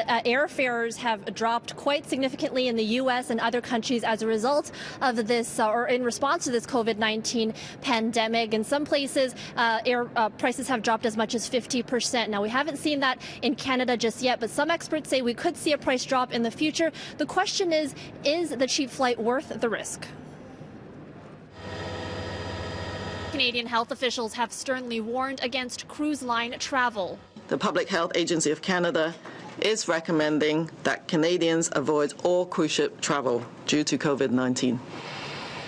airfares have dropped quite significantly in the U.S. and other countries as a result of this, or in response to this COVID-19 pandemic. In some places, air prices have dropped as much as 50%. Now, we haven't seen that in Canada just yet, but some experts say we could see a price drop in the future. The question is the cheap flight worth the risk? Canadian health officials have sternly warned against cruise line travel. The Public Health Agency of Canada is recommending that Canadians avoid all cruise ship travel due to COVID-19.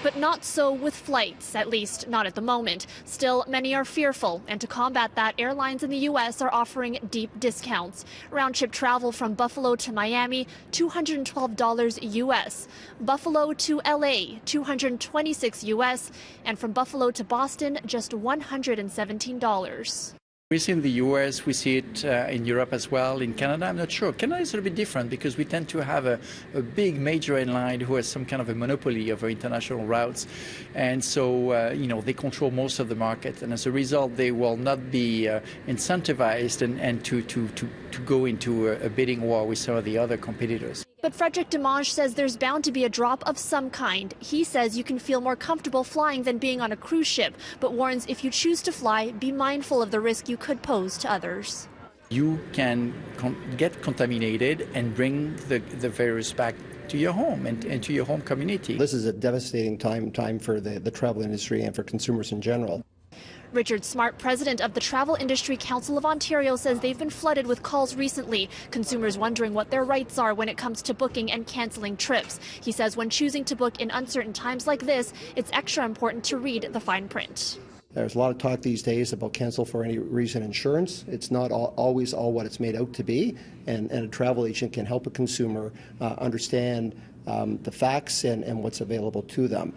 But not so with flights, at least not at the moment. Still, many are fearful, and to combat that, airlines in the U.S. are offering deep discounts. Round-trip travel from Buffalo to Miami, $212 U.S. Buffalo to L.A., $226 U.S. And from Buffalo to Boston, just $117. We see it in the US, we see it in Europe as well. In Canada, I'm not sure. Canada is a little bit different because we tend to have a big major airline who has some kind of a monopoly over international routes. And so, they control most of the market. And as a result, they will not be incentivized and to go into a bidding war with some of the other competitors. But Frederick Demange says there's bound to be a drop of some kind. He says you can feel more comfortable flying than being on a cruise ship, but warns if you choose to fly, be mindful of the risk you could pose to others. You can get contaminated and bring the virus back to your home and to your home community. This is a devastating time for the travel industry and for consumers in general. Richard Smart, president of the Travel Industry Council of Ontario, says they've been flooded with calls recently. Consumers wondering what their rights are when it comes to booking and canceling trips. He says when choosing to book in uncertain times like this, it's extra important to read the fine print. There's a lot of talk these days about cancel for any reason insurance. It's not always all what it's made out to be, and a travel agent can help a consumer understand the facts and what's available to them.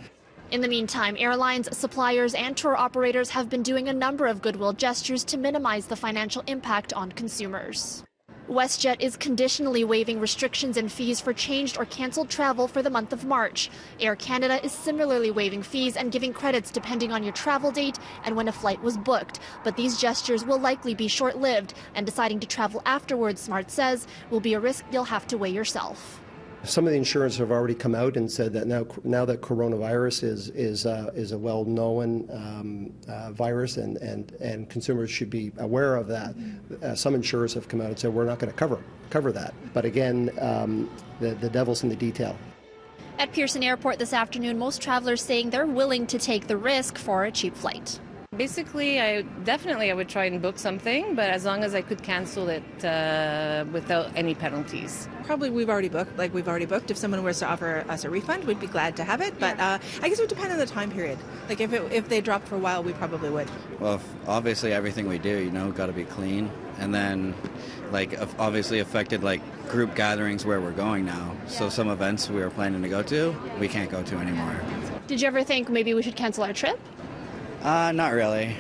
In the meantime, airlines, suppliers, and tour operators have been doing a number of goodwill gestures to minimize the financial impact on consumers. WestJet is conditionally waiving restrictions and fees for changed or canceled travel for the month of March. Air Canada is similarly waiving fees and giving credits depending on your travel date and when a flight was booked. But these gestures will likely be short-lived, and deciding to travel afterwards, Smart says, will be a risk you'll have to weigh yourself. Some of the insurers have already come out and said that now that coronavirus is a well-known virus and consumers should be aware of that. Some insurers have come out and said we're not going to cover that. But again, the devil's in the detail. At Pearson Airport this afternoon, most travelers saying they're willing to take the risk for a cheap flight. Basically, I would try and book something, but as long as I could cancel it without any penalties. Probably we've already booked. If someone was to offer us a refund, we'd be glad to have it. But I guess it would depend on the time period. Like if they dropped for a while, we probably would. Well, obviously everything we do, got to be clean. And then, obviously affected group gatherings where we're going now. So some events we were planning to go to, we can't go to anymore. Did you ever think maybe we should cancel our trip? Not really.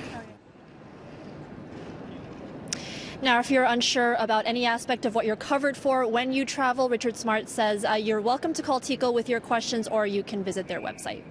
Now, if you're unsure about any aspect of what you're covered for when you travel, Richard Smart says you're welcome to call TICO with your questions, or you can visit their website.